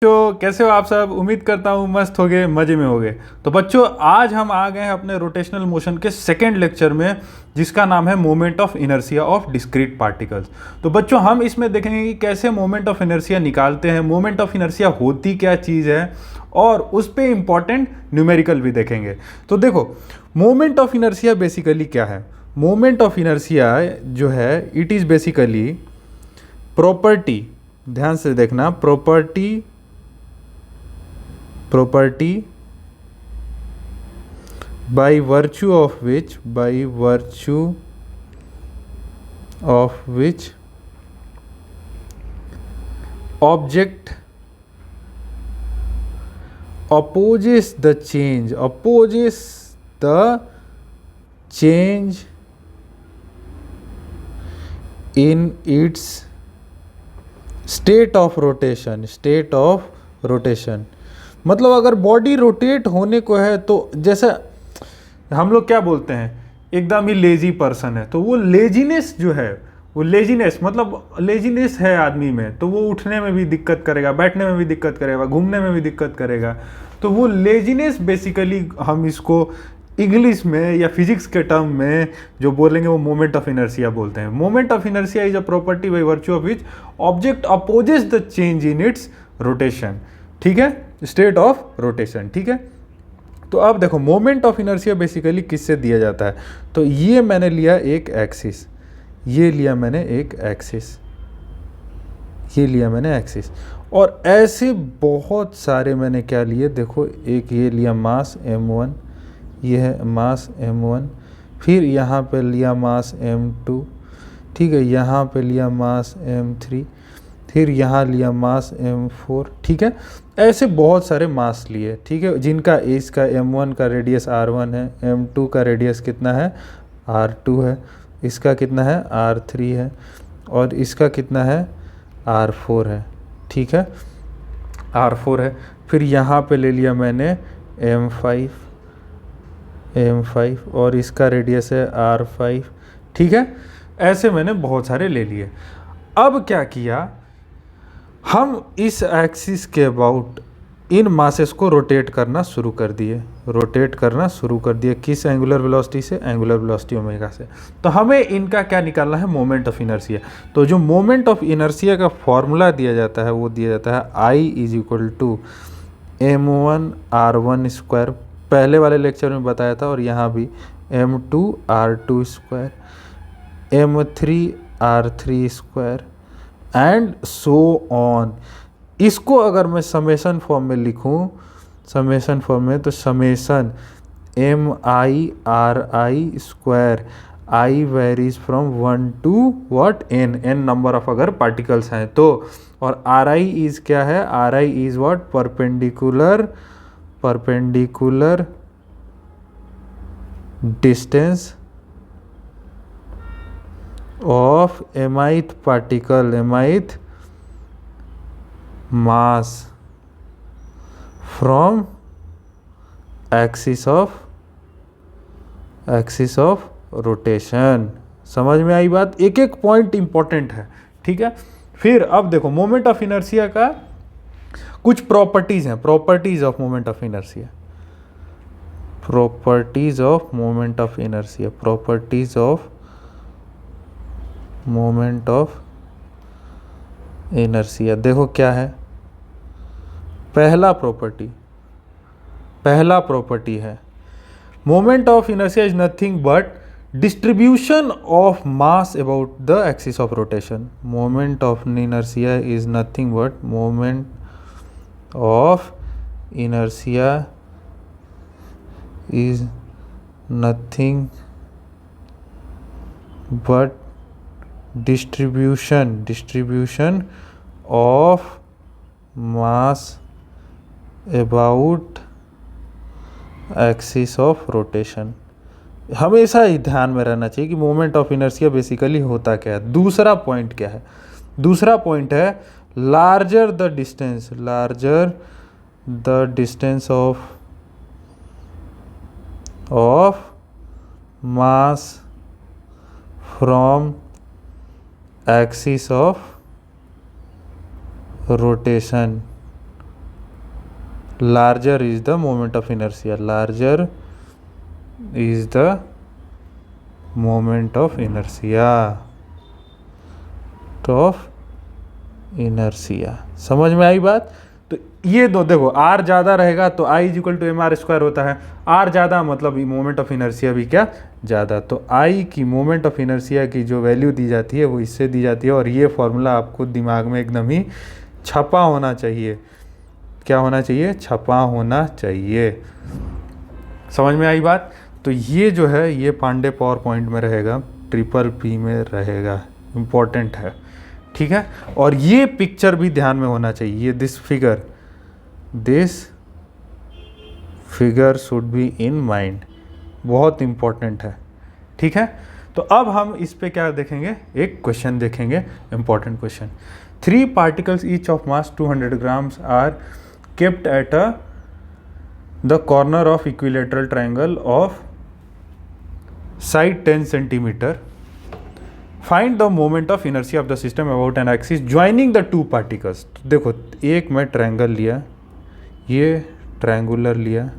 तो कैसे हो आप सब। उम्मीद करता हूँ मस्त हो गए, मजे में हो गए। तो बच्चों, आज हम आ गए हैं अपने रोटेशनल मोशन के सेकेंड लेक्चर में, जिसका नाम है moment of inertia of discrete particles. तो बच्चों, हम इसमें देखेंगे कि कैसे मोमेंट ऑफ इनर्शिया निकालते हैं, मोमेंट ऑफ इनर्शिया होती क्या चीज़ है, और उस पर इंपॉर्टेंट न्यूमेरिकल भी देखेंगे। तो देखो, मोमेंट ऑफ इनर्शिया बेसिकली क्या है। मोमेंट ऑफ इनर्शिया जो है, इट इज़ बेसिकली प्रॉपर्टी, ध्यान से देखना, property by virtue of which object opposes the change in its state of rotation। मतलब अगर बॉडी रोटेट होने को है तो जैसे हम लोग क्या बोलते हैं, एकदम ही लेजी पर्सन है, तो वो लेजीनेस जो है, वो लेजीनेस मतलब लेजीनेस है आदमी में, तो वो उठने में भी दिक्कत करेगा, बैठने में भी दिक्कत करेगा, घूमने में भी दिक्कत करेगा। तो वो लेजीनेस बेसिकली हम इसको इंग्लिश में या फिजिक्स के टर्म में जो बोलेंगे वो मोमेंट ऑफ इनर्शिया बोलते हैं। Moment of inertia is a property by virtue of which object opposes the change in its rotation. ठीक है, स्टेट ऑफ रोटेशन। ठीक है, तो अब देखो, मोमेंट ऑफ इनर्शिया बेसिकली किससे दिया जाता है। तो ये मैंने लिया एक एक्सिस, ये लिया मैंने एक एक्सिस, ये लिया मैंने एक्सिस, और ऐसे बहुत सारे मैंने क्या लिए, देखो, एक ये लिया मास m1, ये है मास m1, फिर यहाँ पे लिया मास m2, ठीक है, यहाँ पे लिया मास m3, फिर यहाँ लिया मास m4। ठीक है, ऐसे बहुत सारे मास लिए, ठीक है, जिनका इसका m1 का रेडियस r1 है, m2 का रेडियस कितना है, r2 है, इसका कितना है, r3 है, और इसका कितना है, r4 है। ठीक है, r4 है। फिर यहाँ पे ले लिया मैंने m5, और इसका रेडियस है r5। ठीक है, ऐसे मैंने बहुत सारे ले लिए। अब क्या किया, हम इस एक्सिस के अबाउट इन मासेस को रोटेट करना शुरू कर दिए, किस एंगुलर वेलोसिटी से, एंगुलर वेलोसिटी ओमेगा से। तो हमें इनका क्या निकालना है, मोमेंट ऑफ इनर्शिया। तो जो मोमेंट ऑफ इनर्शिया का फॉर्मूला दिया जाता है वो दिया जाता है I is equal to m1r1 square, पहले वाले लेक्चर में बताया था, और यहाँ भी m2r2 square, m3r3 square, and so on. इसको अगर मैं समेशन फॉर्म में लिखूं, समेशन फॉर्म में, तो summation mi square, i varies from 1 to what n number of अगर पार्टिकल्स हैं तो, और ri इज क्या है, ri is what, perpendicular distance of mth particle, mth mass from axis of rotation। समझ में आई बात, एक एक पॉइंट इंपॉर्टेंट है। ठीक है, फिर अब देखो, मोमेंट ऑफ इनर्शिया का कुछ प्रॉपर्टीज हैं, properties of moment of inertia, properties of moment of inertia, properties of moment of inertia. देखो क्या है, पहला प्रॉपर्टी है, moment of inertia is nothing but distribution of mass about the axis of rotation. Moment of inertia is nothing but, moment of inertia is nothing but distribution of mass about axis of rotation। हमेशा ही ध्यान में रहना चाहिए कि moment of inertia basically होता क्या है। दूसरा पॉइंट क्या है, दूसरा पॉइंट है larger the distance of mass from axis of rotation, larger is the moment of inertia, larger is the moment of inertia, of inertia. समझ में आई बात? तो ये दो देखो, आर ज़्यादा रहेगा तो I is equal to M R square होता है, आर ज़्यादा मतलब मोमेंट ऑफ इनर्शिया भी क्या ज़्यादा, तो आई की मोमेंट ऑफ इनर्शिया की जो वैल्यू दी जाती है वो इससे दी जाती है। और ये फॉर्मूला आपको दिमाग में एकदम ही छपा होना चाहिए। क्या होना चाहिए? छपा होना चाहिए। समझ में आई बात? तो ये जो है ये पांडे पावर पॉइंट में रहेगा, ट्रिपल पी में रहेगा, इम्पॉर्टेंट है, ठीक है। और ये पिक्चर भी ध्यान में होना चाहिए, this figure should be in mind, बहुत इंपॉर्टेंट है, ठीक है। तो अब हम इस पे क्या देखेंगे, एक क्वेश्चन देखेंगे, important question. 3 particles each of mass 200 grams are kept at the corner of equilateral triangle of side 10 centimetre. Find the moment of inertia of the system about an axis joining the 2 particles. देखो, एक मैं triangle लिया, ये triangular लिया,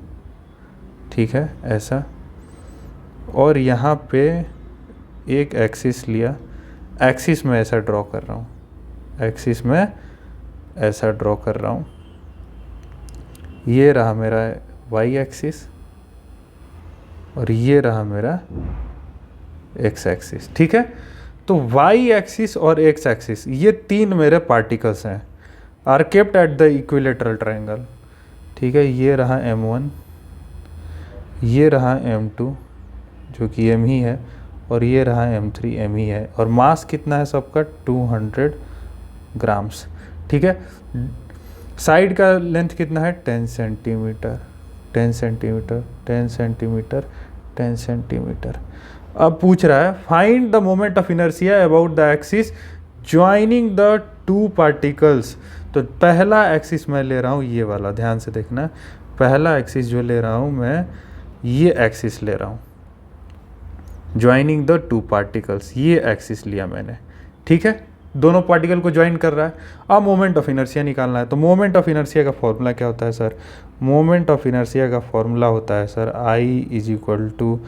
ठीक है, ऐसा, और यहाँ पे एक एक्सिस लिया, एक्सिस में ऐसा ड्रॉ कर रहा हूँ, एक्सिस में ऐसा ड्रॉ कर रहा हूँ। ये रहा मेरा वाई एक्सिस और ये रहा मेरा एक्स एक्सिस, ठीक है। तो वाई एक्सिस और एक्स एक्सिस ये 3 मेरे पार्टिकल्स हैं, are kept at the equilateral triangle, ठीक है। ये रहा M1, ये रहा M2 जो कि M ही है, और ये रहा M3 M ही है, और मास कितना है सबका 200 ग्राम्स, ठीक है। साइड का लेंथ कितना है 10 सेंटीमीटर, 10 सेंटीमीटर, 10 सेंटीमीटर, 10 सेंटीमीटर। अब पूछ रहा है find the moment of inertia about the axis joining the 2 particles. तो पहला एक्सिस मैं ले रहा हूँ ये वाला, ध्यान से देखना, पहला एक्सिस जो ले रहा हूँ मैं ये एक्सिस ले रहा हूँ, ज्वाइनिंग द 2 पार्टिकल्स, ये एक्सिस लिया मैंने, ठीक है। दोनों पार्टिकल को ज्वाइन कर रहा है। अब मोमेंट ऑफ इनर्शिया निकालना है, तो मोमेंट ऑफ इनर्शिया का फॉर्मूला क्या होता है सर? मोमेंट ऑफ इनर्शिया का फॉर्मूला होता है sir I is equal to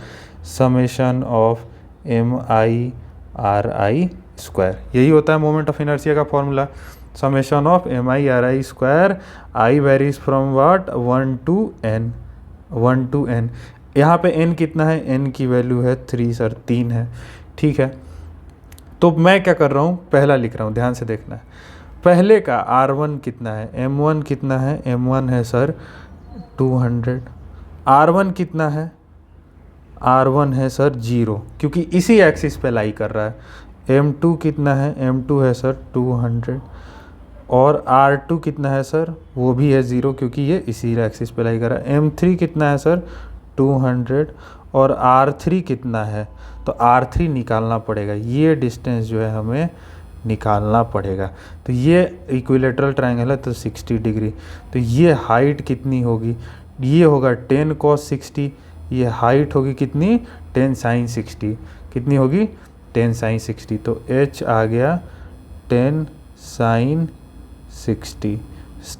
summation of MI/RI square, यही होता है मोमेंट ऑफ इनर्शिया का formula, summation of MI/RI square. I varies from what 1 to n। यहाँ पे n कितना है? n की वैल्यू है 3 सर, 3 है, ठीक है। तो मैं क्या कर रहा हूँ, पहला लिख रहा हूँ, ध्यान से देखना है। पहले का R1 कितना है, M1 कितना है? M1 है सर 200। R1 कितना है? R1 है सर 0, क्योंकि इसी एक्सिस पे लाई कर रहा है। M2 कितना है? M2 है सर 200। और R2 कितना है सर? वो भी है 0, क्योंकि ये इसी एक्सिस पे लाई कर रहा है। M3 कितना है सर? 200। और R3 कितना है? तो R3 निकालना पड़ेगा, ये डिस्टेंस जो है हमें निकालना पड़ेगा। तो ये इक्विलेटरल ट्रायंगल है तो 60 डिग्री, तो ये हाइट कितनी होगी? ये होगा 10 cos 60, ये हाइट होगी कितनी? 10 sin 60, कितनी होगी? 10 sin 60। तो H आ गया 10 sin 60,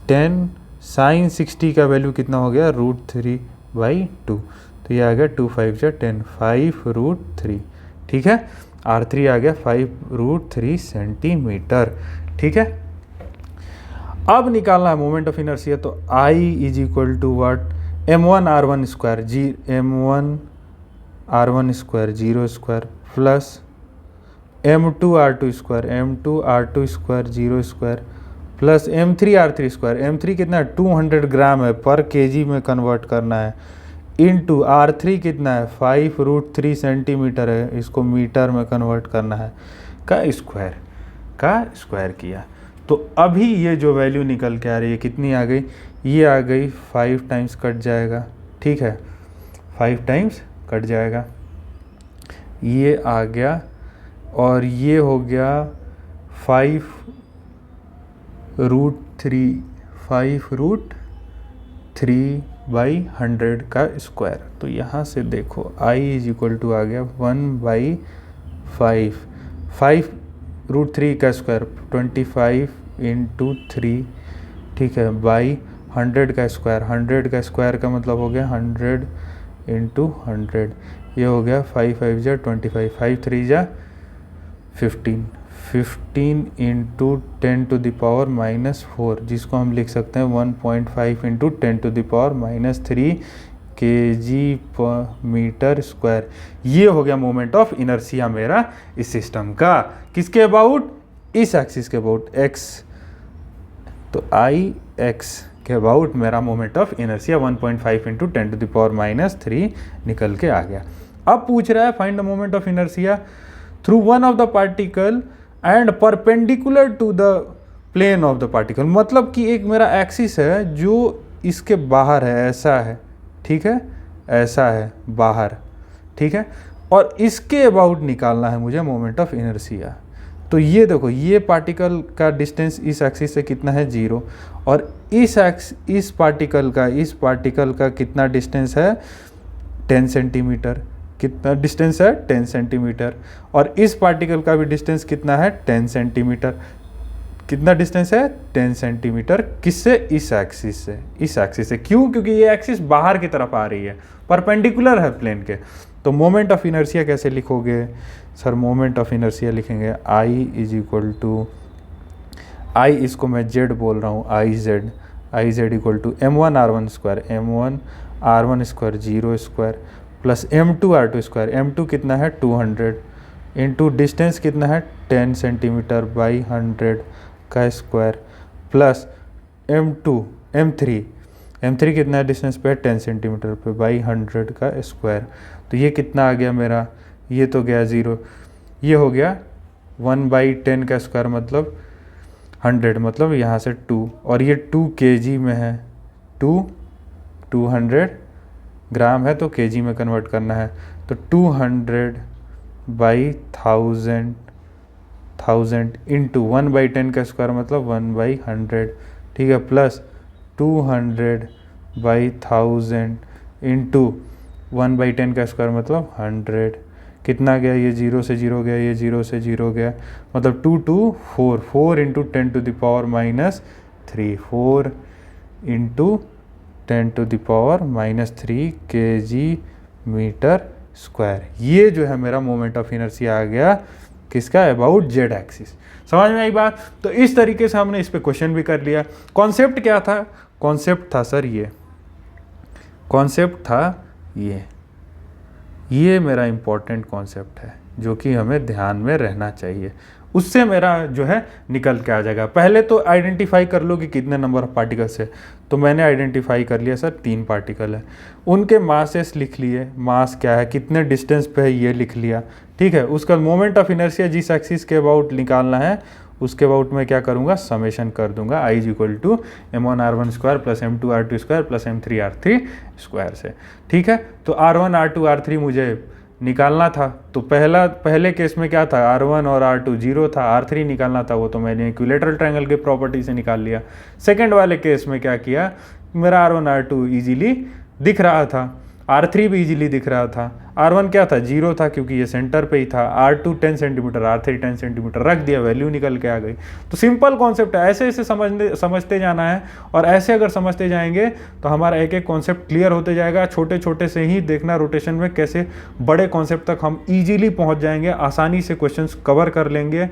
10 sin 60 का वैल्यू कितना हो गया? √3/2, तो ये आ गया 2 5 जा 10, 5√3, ठीक है। R3 आ गया 5√3 सेंटीमीटर, ठीक है। अब निकालना है मोमेंट ऑफ इनर्शिया, तो I is equal to what M1R1 square M1R1 square 0 square plus M2R2 square M2R2 square 0 square plus M3R3 square, M3 कितना है? 200 ग्राम है, पर केजी में कन्वर्ट करना है, इंटू R3 कितना है? 5√3 सेंटीमीटर है, इसको मीटर में कन्वर्ट करना है, का स्क्वायर किया। तो अभी ये जो वैल्यू निकल के आ रही है कितनी आ गई? ये आ गई 5 टाइम्स कट जाएगा, ठीक है, 5 टाइम्स कट जाएगा, ये आ गया, और ये हो गया 5√3/100 का स्क्वायर। तो यहाँ से देखो I इज इक्वल टू आ गया 1/5, 5√3 का स्क्वायर 25 × 3, ठीक है, बाई 100 का स्क्वायर, 100 का स्क्वायर का मतलब हो गया 100 इंटू 100, ये हो गया 5 5 जा 25, 5 3 जा 15, 15 इंटू 10 टू द पावर -4, जिसको हम लिख सकते हैं 1.5 into 10 to the power -3 kg पर मीटर स्क्वायर। ये हो गया मोमेंट ऑफ इनर्शिया मेरा इस सिस्टम का। किसके अबाउट? इस एक्सिस के अबाउट, x, तो आई एक्स के अबाउट मेरा moment of inertia 1.5 into 10 to the power -3 निकल के आ गया। अब पूछ रहा है find the moment of inertia through one of the particle and perpendicular to the plane of the particle. मतलब कि एक मेरा एक्सिस है जो इसके बाहर है, ऐसा है, ठीक है, ऐसा है बाहर, ठीक है, और इसके अबाउट निकालना है मुझे मोमेंट ऑफ इनर्शिया। तो ये देखो, ये पार्टिकल का डिस्टेंस इस एक्सिस से कितना है 0, और इस पार्टिकल का कितना डिस्टेंस है 10 सेंटीमीटर। कितना डिस्टेंस है 10 सेंटीमीटर, और इस पार्टिकल का भी डिस्टेंस कितना है 10 सेंटीमीटर। कितना डिस्टेंस है 10 सेंटीमीटर। किससे? इस एक्सिस से, इस एक्सिस से। क्यों? क्योंकि ये एक्सिस बाहर की तरफ आ रही है, परपेंडिकुलर है प्लेन के। तो मोमेंट ऑफ इनर्शिया कैसे लिखोगे सर? मोमेंट ऑफ इनर्शिया लिखेंगे I is equal to, I इसको मैं जेड बोल रहा हूँ, I Z equal to m1r1 square, m1r1 square 0 square plus m2r2 square, m2 कितना है 200 इंटू डिस्टेंस कितना है 10 सेंटीमीटर बाई 100 का स्क्वायर प्लस m3 कितना है डिस्टेंस पे 10 सेंटीमीटर पे बाई 100 का स्क्वायर। तो ये कितना आ गया मेरा? ये तो गया 0, ये हो गया 1/10 का स्क्वायर मतलब 100, मतलब यहाँ से 2, और ये 2 kg में है, 200 ग्राम है तो kg में कन्वर्ट करना है। तो 200/1000 इंटू 1/10 का स्क्वायर मतलब 1/100, ठीक है, प्लस 200/1000 इंटू 1/10 का स्क्वायर मतलब 100। कितना गया? ये 0 से 0 गया, ये 0 से 0 गया, मतलब 2 2 4, 4 into 10 to the power -3, 4 into 10 to the power -3 kg metre square. ये जो है मेरा मोमेंट ऑफ इनर्शिया आ गया किसका? About Z axis. समझ में आई बात? तो इस तरीके से हमने इस पे क्वेश्चन भी कर लिया। कॉन्सेप्ट क्या था? कॉन्सेप्ट था सर ये, कॉन्सेप्ट था ये मेरा इम्पोर्टेंट कॉन्सेप्ट है जो कि हमें ध्यान में रहना चाहिए। उससे मेरा जो है निकल के आ जाएगा। पहले तो आइडेंटिफाई कर लो कि कितने नंबर ऑफ पार्टिकल्स है। तो मैंने आइडेंटिफाई कर लिया सर 3 पार्टिकल है, उनके मासेस लिख लिए, मास क्या है, कितने डिस्टेंस पे है ये लिख लिया, ठीक है। उसका मोमेंट ऑफ इनर्शिया जिस एक्सिस के अबाउट निकालना है उसके अबाउट में क्या करूँगा, समेशन कर दूंगा, I is equal to m1r1 square plus m2r2 square plus m3r3 square से, ठीक है। तो r1 r2 r3 मुझे निकालना था। तो पहले केस में क्या था, R1 और R2 0 था, R3 निकालना था, वो तो मैंने इक्विलेटरल ट्रायंगल के प्रॉपर्टी से निकाल लिया। सेकंड वाले केस में क्या किया, मेरा R1 R2 इजीली दिख रहा था, R3 भी इजीली दिख रहा था। R1 क्या था, 0 था क्योंकि ये सेंटर पे ही था, R2 10 सेंटीमीटर, R3 10 सेंटीमीटर रख दिया, वैल्यू निकल के आ गई। तो सिंपल कॉन्सेप्ट है, ऐसे ऐसे समझते जाना है, और ऐसे अगर समझते जाएंगे तो हमारा एक एक कॉन्सेप्ट क्लियर होते जाएगा। छोटे छोटे से ही देखना रोटेशन में कैसे बड़े कॉन्सेप्ट तक हम इजीली पहुंच जाएंगे, आसानी से क्वेश्चंस कवर कर लेंगे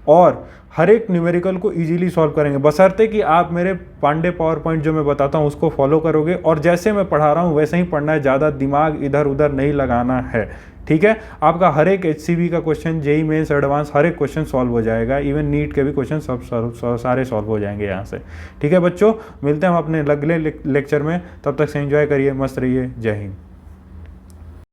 और हर एक न्यूमेरिकल को इजीली सॉल्व करेंगे, बशर्ते कि आप मेरे पांडे पावर पॉइंट जो मैं बताता हूँ उसको फॉलो करोगे और जैसे मैं पढ़ा रहा हूँ वैसे ही पढ़ना है, ज़्यादा दिमाग इधर उधर नहीं लगाना है, ठीक है। आपका हर एक HCV का क्वेश्चन, जेई मेंस एडवांस, हर एक क्वेश्चन सॉल्व हो जाएगा, इवन नीट के भी क्वेश्चन सब सारे सॉल्व हो जाएंगे यहाँ से, ठीक है बच्चों। मिलते हैं हम अपने अगले लेक्चर में, तब तक से एंजॉय करिए, मस्त रहिए, जय हिंद।